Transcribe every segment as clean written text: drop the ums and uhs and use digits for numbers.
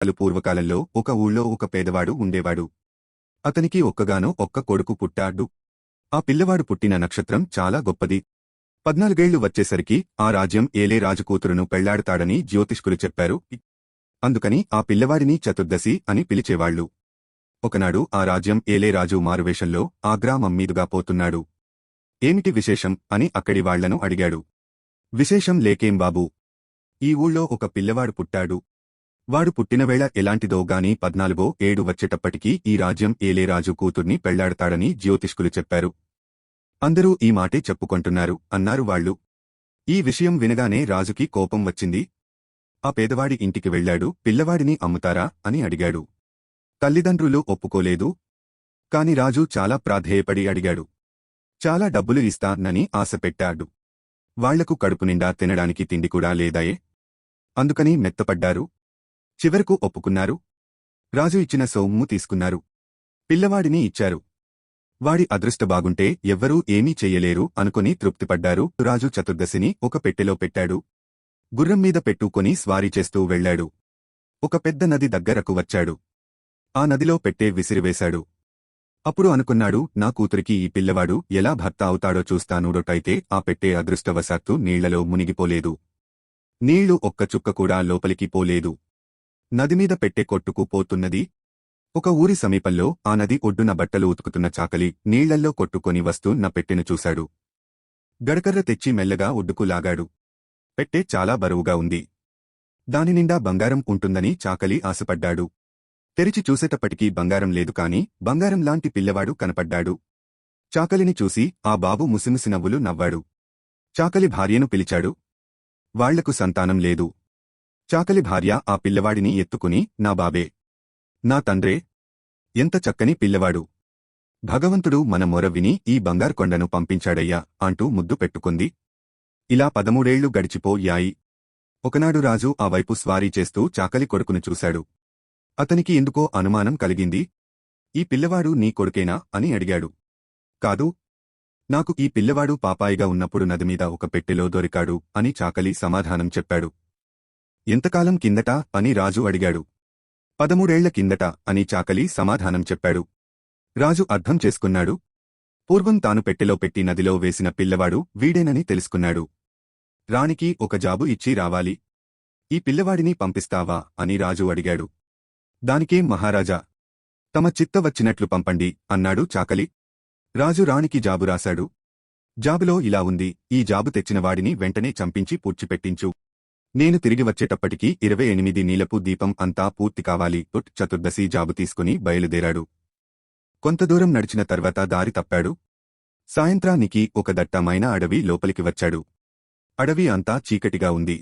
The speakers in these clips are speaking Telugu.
అసలు పూర్వకాలంలో ఒక ఊళ్ళో ఒక పేదవాడు ఉండేవాడు. అతనికి ఒక్కగానో ఒక్క కొడుకు పుట్టాడు. ఆ పిల్లవాడు పుట్టిన నక్షత్రం చాలా గొప్పది. 14 వచ్చేసరికి ఆ రాజ్యం ఏలే రాజుకూతురును పెళ్లాడతాడని జ్యోతిష్కులు చెప్పారు. అందుకని ఆ పిల్లవాడిని చతుర్దశి అని పిలిచేవాళ్లు. ఒకనాడు ఆ రాజ్యం ఏలే రాజు మారువేషంలో ఆ గ్రామం మీదుగా పోతున్నాడు. ఏమిటి విశేషం అని అక్కడి వాళ్లను అడిగాడు. విశేషం లేకేం బాబూ, ఈ ఊళ్ళో ఒక పిల్లవాడు పుట్టాడు. వాడు పుట్టినవేళ ఎలాంటిదోగాని 14 వచ్చేటప్పటికీ ఈ రాజ్యం ఏలే రాజు కూతుర్ని పెళ్లాడతాడని జ్యోతిష్కులు చెప్పారు. అందరూ ఈ మాటే చెప్పుకొంటున్నారు అన్నారు వాళ్ళు. ఈ విషయం వినగానే రాజుకి కోపం వచ్చింది. ఆ పేదవాడి ఇంటికి వెళ్లాడు. పిల్లవాడిని అమ్ముతారా అని అడిగాడు. తల్లిదండ్రులు ఒప్పుకోలేదు. కాని రాజు చాలా ప్రాధేయపడి అడిగాడు. చాలా డబ్బులు ఇస్తానని ఆశపెట్టాడు. వాళ్లకు కడుపునిండా తినడానికి తిండి కూడా లేదాయే. అందుకని మెత్తపడ్డారు. చివరకు ఒప్పుకున్నారు. రాజు ఇచ్చిన సొమ్ము తీసుకున్నారు. పిల్లవాడిని ఇచ్చారు. వాడి అదృష్ట బాగుంటే ఎవ్వరూ ఏమీ చెయ్యలేరు అనుకుని తృప్తిపడ్డారు. రాజు చతుర్దశిని ఒక పెట్టెలో పెట్టాడు. గుర్రంమీద పెట్టుకొని స్వారీ చేస్తూ వెళ్లాడు. ఒక పెద్ద నది దగ్గరకు వచ్చాడు. ఆ నదిలో పెట్టె విసిరివేశాడు. అప్పుడు అనుకున్నాడు, నా కూతురికి ఈ పిల్లవాడు ఎలా భర్త అవుతాడో చూస్తానుడొటైతే ఆ పెట్టె అదృష్టవశాత్తు నీళ్లలో మునిగిపోలేదు. నీళ్లు ఒక్క చుక్క కూడా లోపలికి పోలేదు. నదిమీద పెట్టె కొట్టుకు పోతున్నది. ఒక ఊరి సమీపంలో ఆ నది ఒడ్డున బట్టలు ఉతుకుతున్న చాకలి నీళ్లల్లో కొట్టుకొని వస్తున్న పెట్టెను చూశాడు. గడకర్ర తెచ్చి మెల్లగా ఒడ్డుకు లాగాడు. పెట్టె చాలా బరువుగా ఉంది. దానినిండా బంగారం ఉంటుందని చాకలి ఆశపడ్డాడు. తెరిచి చూసేటప్పటికీ బంగారం లేదు కాని బంగారం లాంటి పిల్లవాడు కనపడ్డాడు. చాకలిని చూసి ఆ బాబు ముసిముసి నవ్వులు నవ్వాడు. చాకలి భార్యను పిలిచాడు. వాళ్లకు సంతానం లేదు. చాకలి భార్య ఆ పిల్లవాడిని ఎత్తుకుని, నా బాబే, నా తండ్రే, ఎంత చక్కని పిల్లవాడు. భగవంతుడు మన మొర విని ఈ బంగారు కొండను పంపించాడయ్యా అంటూ ముద్దు పెట్టుకుంది. ఇలా 13 గడిచిపోయాయి. ఒకనాడు రాజు ఆ వైపు స్వారీ చేస్తూ చాకలి కొడుకును చూశాడు. అతనికి ఎందుకో అనుమానం కలిగింది. ఈ పిల్లవాడు నీ కొడుకేనా అని అడిగాడు. కాదు, నాకు ఈ పిల్లవాడు పాపాయిగా ఉన్నప్పుడు నదిమీద ఒక పెట్టెలో దొరికాడు అని చాకలి సమాధానం చెప్పాడు. ఎంతకాలం కిందట అని రాజు అడిగాడు. 13 కిందట అని చాకలి సమాధానం చెప్పాడు. రాజు అర్థం చేసుకున్నాడు. పూర్వం తాను పెట్టెలో పెట్టి నదిలో వేసిన పిల్లవాడు వీడేనని తెలుసుకున్నాడు. రాణికి ఒక జాబు ఇచ్చి రావాలి. ఈ పిల్లవాడిని పంపిస్తావా అని రాజు అడిగాడు. దానికేం మహారాజా, తమ చిత్త వచ్చినట్లు పంపండి అన్నాడు చాకలి. రాజు రాణికి జాబు రాశాడు. జాబులో ఇలా ఉంది, ఈ జాబు తెచ్చినవాడిని వెంటనే చంపించి పూడ్చిపెట్టించు. నేను తిరిగి వచ్చేటప్పటికి 28 నీలపు దీపం అంతా పూర్తి కావాలి. చతుర్దశి జాబు తీసుకుని బయలుదేరాడు. కొంత దూరం నడిచిన తర్వాత దారి తప్పాడు. సాయంత్రానికి ఒక దట్టమైన అడవి లోపలికి వచ్చాడు. అడవి అంతా చీకటిగా ఉంది.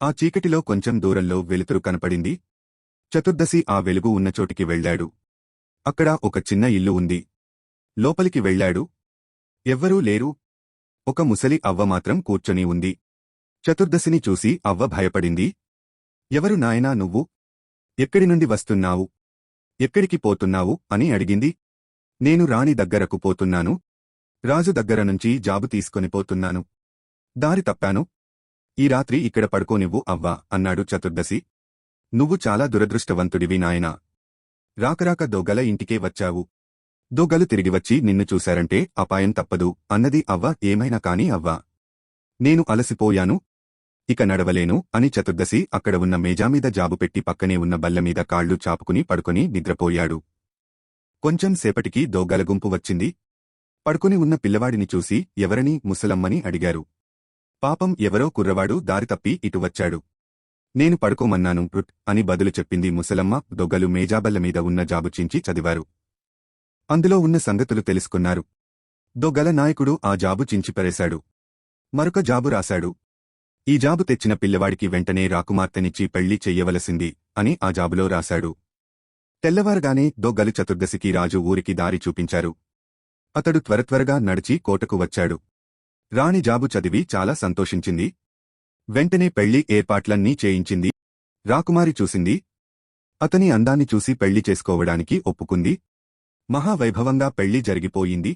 ఆ చీకటిలో కొంచెం దూరంలో వెలుతురు కనపడింది. చతుర్దశి ఆ వెలుగు ఉన్న చోటికి వెళ్లాడు. అక్కడ ఒక చిన్న ఇల్లు ఉంది. లోపలికి వెళ్లాడు. ఎవ్వరూ లేరు. ఒక ముసలి అవ్వ మాత్రం కూర్చొని ఉంది. చతుర్దశిని చూసి అవ్వ భయపడింది. ఎవరు నాయనా నువ్వు? ఎక్కడి నుండి వస్తున్నావు? ఎక్కడికి పోతున్నావు అని అడిగింది. నేను రాణి దగ్గరకు పోతున్నాను. రాజు దగ్గర నుంచి జాబు తీసుకొని పోతున్నాను. దారి తప్పాను. ఈ రాత్రి ఇక్కడ పడుకోనివ్వు అవ్వా అన్నాడు చతుర్దశి. నువ్వు చాలా దురదృష్టవంతుడివి నాయనా. రాకరాక దొగ్గల ఇంటికే వచ్చావు. దొగ్గలు తిరిగివచ్చి నిన్ను చూశారంటే అపాయం తప్పదు అన్నది అవ్వ. ఏమైనా కాని అవ్వా, నేను అలసిపోయాను, ఇక నడవలేను అని చతుర్దశి అక్కడ ఉన్న మేజామీద జాబు పెట్టి పక్కనే ఉన్న బల్లమీద కాళ్లు చాపుకుని పడుకొని నిద్రపోయాడు. కొంచెం సేపటికి దొగ్గల గుంపు వచ్చింది. పడుకుని ఉన్న పిల్లవాడిని చూసి ఎవరని ముసలమ్మని అడిగారు. పాపం ఎవరో కుర్రవాడు దారితప్పి ఇటు వచ్చాడు. నేను పడుకోమన్నాను అని బదులు చెప్పింది ముసలమ్మ. దొగ్గలు మేజాబల్లమీద ఉన్న జాబు చించి చదివారు. అందులో ఉన్న సంగతులు తెలుసుకున్నారు. దొగ్గల నాయకుడు ఆ జాబు చించిపరేశాడు. మరొక జాబు రాశాడు. ఈ జాబు తెచ్చిన పిల్లవాడికి వెంటనే రాకుమార్తెనిచ్చి పెళ్లి చెయ్యవలసింది అని ఆ జాబులో రాశాడు. తెల్లవారగానే దొగ్గలు చతుర్దశికి రాజు ఊరికి దారి చూపించారు. అతడు త్వరత్వరగా నడిచి కోటకు వచ్చాడు. రాణి జాబు చదివి చాలా సంతోషించింది. వెంటనే పెళ్లి ఏర్పాట్లన్నీ చేయించింది. రాకుమారి చూసింది. అతని అందాన్ని చూసి పెళ్లి చేసుకోవడానికి ఒప్పుకుంది. మహావైభవంగా పెళ్లి జరిగిపోయింది.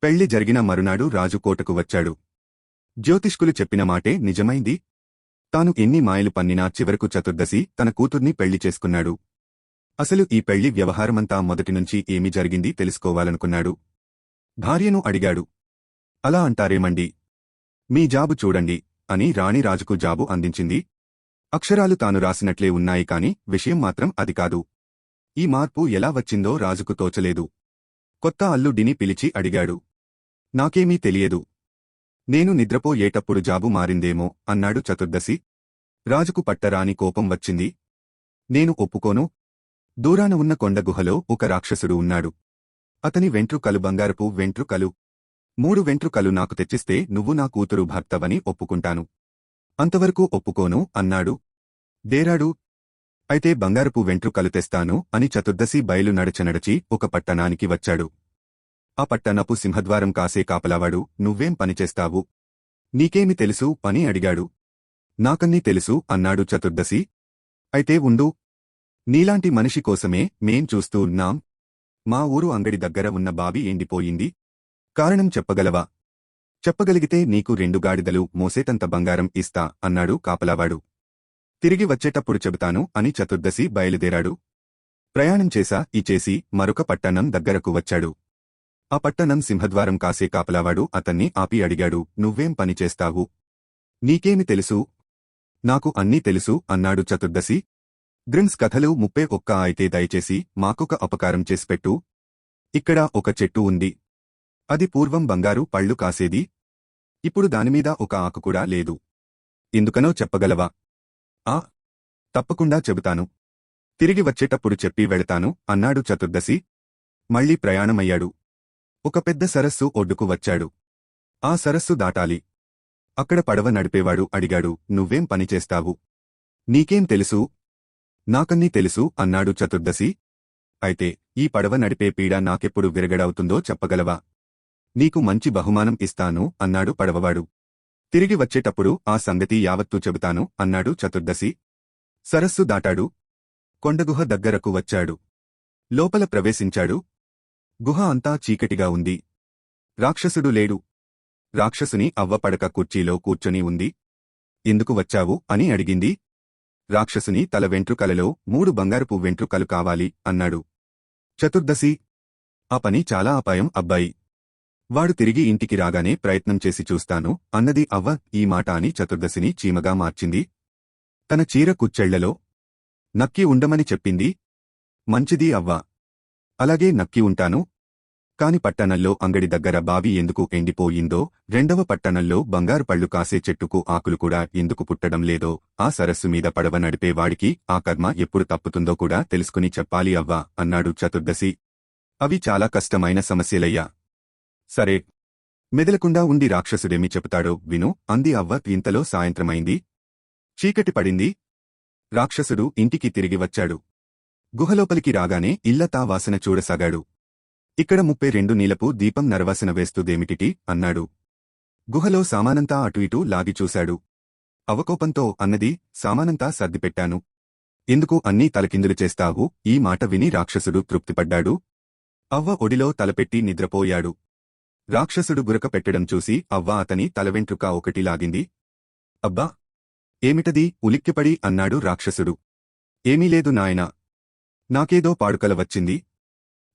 పెళ్లి జరిగిన మరునాడు రాజు కోటకు వచ్చాడు. జ్యోతిష్కులు చెప్పిన మాటే నిజమైంది. తాను ఎన్ని మాయలు పన్నినా చివరకు చతుర్దశి తన కూతుర్ని పెళ్లి చేసుకున్నాడు. అసలు ఈ పెళ్లి వ్యవహారమంతా మొదటినుంచి ఏమి జరిగింది తెలుసుకోవాలనుకున్నాడు. భార్యను అడిగాడు. అలా అంటారేమండి? మీ జాబు చూడండి అని రాణి రాజుకు జాబు అందించింది. అక్షరాలు తాను రాసినట్లే ఉన్నాయి కాని విషయం మాత్రం అది కాదు. ఈ మార్పు ఎలా వచ్చిందో రాజుకు తోచలేదు. కొత్త అల్లుడిని పిలిచి అడిగాడు. నాకేమీ తెలియదు. నేను నిద్రపోయేటప్పుడు జాబు మారిందేమో అన్నాడు చతుర్దశి. రాజుకు పట్టరాని కోపం వచ్చింది. నేను ఒప్పుకోను. దూరాన ఉన్న కొండ గుహలో ఒక రాక్షసుడు ఉన్నాడు. అతని వెంట్రుకలు బంగారపు వెంట్రుకలు. 3 వెంట్రుకలు నాకు తెచ్చిస్తే నువ్వు నా కూతురు భర్తవని ఒప్పుకుంటాను. అంతవరకు ఒప్పుకోను అన్నాడు. దేరాడు. అయితే బంగారపు వెంట్రుకలు తెస్తాను అని చతుర్దశి బయలు నడచనడచి ఒక పట్టణానికి వచ్చాడు. ఆ పట్టణపు సింహద్వారం కాసే కాపలావాడు నువ్వేం పనిచేస్తావు? నీకేమి తెలుసు అని అడిగాడు. నాకన్నీ తెలుసు అన్నాడు చతుర్దశి. అయితే ఉండు. నీలాంటి మనిషి కోసమే మేం చూస్తూ ఉన్నాం. మా ఊరు అంగడి దగ్గర ఉన్న బావి ఎండిపోయింది. కారణం చెప్పగలవా? చెప్పగలిగితే నీకు 2 గాడిదలు మోసేటంత బంగారం ఇస్తా అన్నాడు కాపలావాడు. తిరిగి వచ్చేటప్పుడు చెబుతాను అని చతుర్దశి బయలుదేరాడు. ప్రయాణం చేసి మరొక పట్టణం దగ్గరకు వచ్చాడు. ఆ పట్టణం సింహద్వారం కాసే కాపలావాడు అతన్ని ఆపి అడిగాడు. నువ్వేం పనిచేస్తావు? నీకేమి తెలుసు? నాకు అన్నీ తెలుసు అన్నాడు చతుర్దశి. గ్రిమ్స్ కథలు 31 అయితే దయచేసి మాకొక అపకారం చేసిపెట్టు. ఇక్కడ ఒక చెట్టు ఉంది. అది పూర్వం బంగారు పళ్ళు కాసేది. ఇప్పుడు దానిమీద ఒక ఆకు కూడా లేదు. ఎందుకనో చెప్పగలవా? ఆ, తప్పకుండా చెబుతాను. తిరిగి వచ్చేటప్పుడు చెప్పి వెళతాను అన్నాడు చతుర్దశి. మళ్లీ ప్రయాణమయ్యాడు. ఒక పెద్ద సరస్సు ఒడ్డుకు వచ్చాడు. ఆ సరస్సు దాటాలి. అక్కడ పడవ నడిపేవాడు అడిగాడు. నువ్వేం పనిచేస్తావు? నీకేం తెలుసు? నాకన్నీ తెలుసు అన్నాడు చతుర్దశి. అయితే ఈ పడవ నడిపే పీడ నాకెప్పుడు విరగడవుతుందో చెప్పగలవా? నీకు మంచి బహుమానం ఇస్తాను అన్నాడు పడవవాడు. తిరిగి వచ్చేటప్పుడు ఆ సంగతి యావత్తూ చెబుతాను అన్నాడు చతుర్దశి. సరస్సు దాటాడు. కొండగుహ దగ్గరకు వచ్చాడు. లోపల ప్రవేశించాడు. గుహ అంతా చీకటిగా ఉంది. రాక్షసుడు లేడు. రాక్షసుని అవ్వ పడక కుర్చీలో కూర్చొని ఉంది. ఎందుకు వచ్చావు అని అడిగింది. రాక్షసుని తల వెంట్రుకలలో 3 బంగారపు వెంట్రుకలు కావాలి అన్నాడు. చతుర్దశి. ఆ పని చాలా అపాయం అబ్బాయి. వాడు తిరిగి ఇంటికి రాగానే ప్రయత్నం చేసి చూస్తాను అన్నది అవ్వ. ఈ మాట అని చతుర్దశిని చీమగా మార్చింది. తన చీర కుచ్చెళ్లలో నక్కి ఉండమని చెప్పింది. మంచిది అవ్వ. అలాగే నక్కి ఉంటాను. కాని పట్టణంలో అంగడి దగ్గర బావి ఎందుకు ఎండిపోయిందో, 2వ పట్టణంలో బంగారు పళ్ళు కాసే చెట్టుకు ఆకులు కూడా ఎందుకు పుట్టడం లేదో, ఆ సరస్సు మీద పడవ నడిపేవాడికి ఆ కర్మ ఎప్పుడు తప్పుతుందో కూడా తెలుసుకుని చెప్పాలి అవ్వా అన్నాడు చతుర్దశి. అవి చాలా కష్టమైన సమస్యలయ్యా. సరే, మెదలకుండా ఉండి రాక్షసుడేమి చెబుతాడో విను అంది అవ్వ. ఇంతలో సాయంత్రమైంది. చీకటి పడింది. రాక్షసుడు ఇంటికి తిరిగి వచ్చాడు. గుహలోపలికి రాగానే ఇల్లతా వాసన చూడసాగాడు. ఇక్కడ 32 నీలపు దీపం నరవాసన వేస్తూదేమిటిటి అన్నాడు. గుహలో సామానంతా అటు ఇటు లాగి చూశాడు. అవకోపంతో అన్నది. సామానంతా సర్దిపెట్టాను. ఎందుకు అన్నీ తలకిందులు చేస్తావు? ఈ మాట విని రాక్షసుడు తృప్తిపడ్డాడు. అవ్వ ఒడిలో తలపెట్టి నిద్రపోయాడు. రాక్షసుడు గురక పెట్టడం చూసి అవ్వ అతని తలవెంట్రుక ఒకటి లాగింది. అబ్బా! ఏమిటది? ఉలిక్కిపడి అన్నాడు రాక్షసుడు. ఏమీ లేదు నాయనా. నాకేదో పాడుకల వచ్చింది.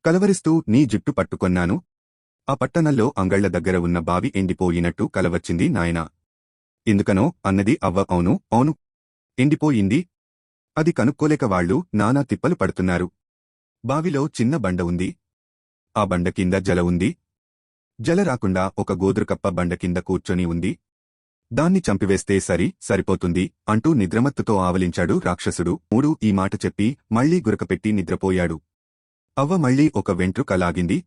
కలవరిస్తూ నీ జుట్టు పట్టుకొన్నాను. ఆ పట్టణంలో అంగళ్ల దగ్గర ఉన్న బావి ఎండిపోయినట్టు కలవచ్చింది నాయనా. ఎందుకనో అన్నది అవ్వ. అవును అవును, ఎండిపోయింది. అది కనుక్కోలేక వాళ్ళు నానా తిప్పలు పడుతున్నారు. బావిలో చిన్న బండ ఉంది. ఆ బండ కింద జల ఉంది. జల రాకుండా ఒక గోదురుకప్ప బండ కింద కూర్చొని ఉంది. దాన్ని చంపివేస్తే సరిపోతుంది అంటూ నిద్రమత్తుతో ఆవలించాడు రాక్షసుడు. ఈ మాట చెప్పి మళ్లీ గురకపెట్టి నిద్రపోయాడు. అవ్వ మళ్లీ ఒక వెంట్రుక లాగింది.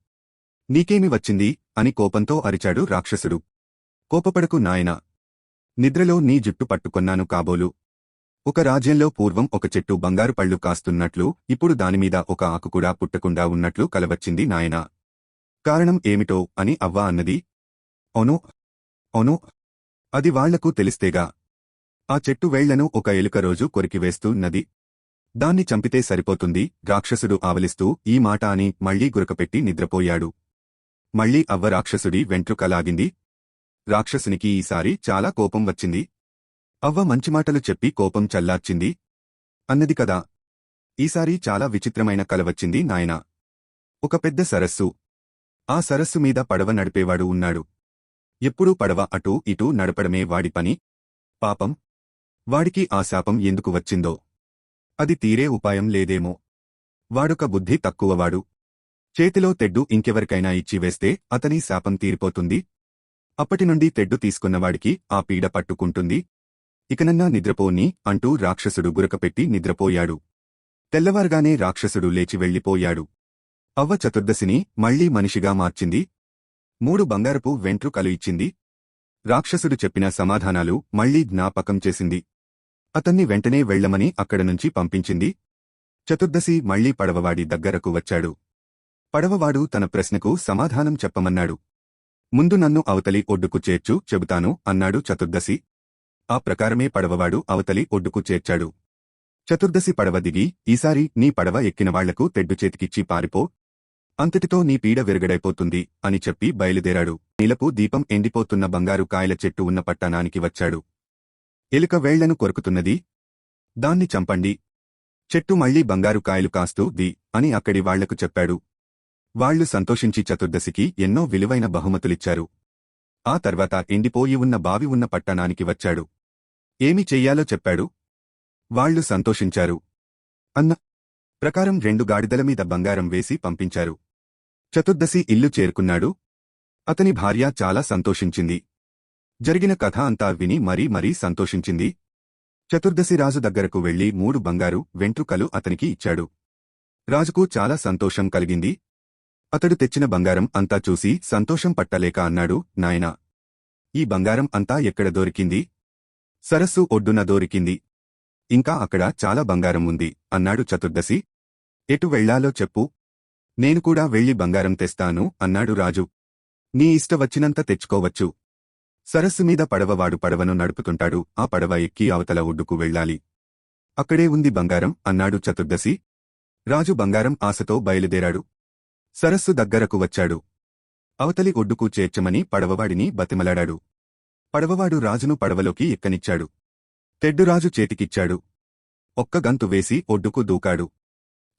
నీకేమి వచ్చింది అని కోపంతో అరిచాడు రాక్షసుడు. కోపపడకు నాయనా. నిద్రలో నీ జుట్టు పట్టుకొన్నాను కాబోలు. ఒక రాజ్యంలో పూర్వం ఒక చెట్టు బంగారు పళ్ళు కాస్తున్నట్లు, ఇప్పుడు దానిమీద ఒక ఆకు కూడా పుట్టకుండా ఉన్నట్లు కలవచ్చింది నాయనా. కారణం ఏమిటో అని అవ్వ అన్నది. అవును, అది వాళ్లకు తెలిస్తేగా. ఆ చెట్టు వేళ్లను ఒక ఎలుక రోజు కొరికివేస్తున్నది. దాన్ని చంపితే సరిపోతుంది. రాక్షసుడు ఆవలిస్తూ ఈ మాట అని మళ్లీ గురకపెట్టి నిద్రపోయాడు. మళ్లీ అవ్వ రాక్షసుడి వెంట్రుక లాగింది. రాక్షసునికి ఈసారి చాలా కోపం వచ్చింది. అవ్వ మంచి మాటలు చెప్పి కోపం చల్లార్చింది. అన్నది కదా. ఈసారి చాలా విచిత్రమైన కల వచ్చింది నాయనా. ఒక పెద్ద సరస్సు. ఆ సరస్సు మీద పడవ నడిపేవాడు ఉన్నాడు. ఎప్పుడూ పడవ అటూ ఇటూ నడపడమే వాడి పని. పాపం. వాడికి ఆ శాపం ఎందుకు వచ్చిందో. అది తీరే ఉపాయం లేదేమో. వాడొక బుద్ధి తక్కువవాడు. చేతిలో తెడ్డు ఇంకెవరికైనా ఇచ్చివేస్తే అతని శాపం తీరిపోతుంది. అప్పటినుండి తెడ్డు తీసుకున్నవాడికి ఆ పీడ పట్టుకుంటుంది. ఇకనన్నా నిద్రపోని అంటూ రాక్షసుడు గురకపెట్టి నిద్రపోయాడు. తెల్లవారుగానే రాక్షసుడు లేచి వెళ్ళిపోయాడు. అవ్వ చతుర్దశిని మళ్లీ మనిషిగా మార్చింది. 3 బంగారపు వెంట్రుకలు ఇచ్చింది. రాక్షసుడు చెప్పిన సమాధానాలు మళ్లీ జ్ఞాపకం చేసింది. అతన్ని వెంటనే వెళ్లమని అక్కడనుంచి పంపించింది. చతుర్దశి మళ్లీ పడవవాడి దగ్గరకు వచ్చాడు. పడవవాడు తన ప్రశ్నకు సమాధానం చెప్పమన్నాడు. ముందు నన్ను అవతలి ఒడ్డుకు చేర్చు చెబుతాను అన్నాడు చతుర్దశి. ఆ ప్రకారమే పడవవాడు అవతలి ఒడ్డుకు చేర్చాడు. చతుర్దశి పడవ దిగి, ఈసారి నీ పడవ ఎక్కినవాళ్లకు తెడ్డు చేతికిచ్చి పారిపో. అంతటితో నీ పీడ విరగడైపోతుంది అని చెప్పి బయలుదేరాడు. నీలపు దీపం ఎండిపోతున్న బంగారు కాయల చెట్టు ఉన్న పట్టణానికి వచ్చాడు. ఎలుక వేళ్లను కొరుకుతున్నది. దాన్ని చంపండి. చెట్టు మళ్లీ బంగారు కాయలు కాస్తూ ది అని అక్కడి వాళ్లకు చెప్పాడు. వాళ్లు సంతోషించి చతుర్దశికి ఎన్నో విలువైన బహుమతులిచ్చారు. ఆ తర్వాత ఎండిపోయి ఉన్న బావి ఉన్న పట్టణానికి వచ్చాడు. ఏమి చెయ్యాలో చెప్పాడు. వాళ్లు సంతోషించారు. అన్న ప్రకారం 2 గాడిదల మీద బంగారం వేసి పంపించారు. చతుర్దశి ఇల్లు చేరుకున్నాడు. అతని భార్య చాలా సంతోషించింది. జరిగిన కథ అంతా విని మరీ సంతోషించింది. చతుర్దశి రాజు దగ్గరకు వెళ్లి 3 బంగారు వెంట్రుకలు అతనికి ఇచ్చాడు. రాజుకు చాలా సంతోషం కలిగింది. అతడు తెచ్చిన బంగారం అంతా చూసి సంతోషం పట్టలేక అన్నాడు, నాయనా, ఈ బంగారం అంతా ఎక్కడ దొరికింది? సరస్సు ఒడ్డున దొరికింది. ఇంకా అక్కడ చాలా బంగారం ఉంది అన్నాడు చతుర్దశి. ఎటు వెళ్లాలో చెప్పు. నేను కూడా వెళ్లి బంగారం తెస్తాను అన్నాడు రాజు. నీ ఇష్ట వచ్చినంత తెచ్చుకోవచ్చు. సరస్సు మీద పడవవాడు పడవను నడుపుతుంటాడు. ఆ పడవ ఎక్కి అవతల ఒడ్డుకు వెళ్ళాలి. అక్కడే ఉంది బంగారం అన్నాడు చతుర్దశి. రాజు బంగారం ఆశతో బయలుదేరాడు. సరస్సు దగ్గరకు వచ్చాడు. అవతలి ఒడ్డుకు చేర్చమని పడవవాడిని బతిమలాడాడు. పడవవాడు రాజును పడవలోకి ఎక్కనిచ్చాడు. తెడ్డు రాజు చేతికిచ్చాడు. ఒక్క గంతు వేసి ఒడ్డుకు దూకాడు.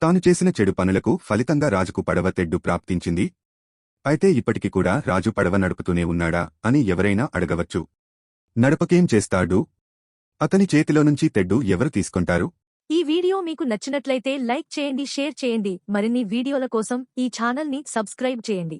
తాను చేసిన చెడు పనులకు ఫలితంగా రాజుకు పడవ తెడ్డు ప్రాప్తించింది. అయితే ఇప్పటికి కూడా రాజు పడవ నడుపుతూనే ఉన్నాడా అని ఎవరైనా అడగవచ్చు. నడపకేం చేస్తాడు? అతని చేతిలోనుంచి తెడ్డు ఎవరు తీసుకుంటారు? ఈ వీడియో మీకు నచ్చినట్లయితే లైక్ చేయండి, షేర్ చేయండి. మరిన్ని వీడియోల కోసం ఈ ఛానల్ని సబ్స్క్రైబ్ చేయండి.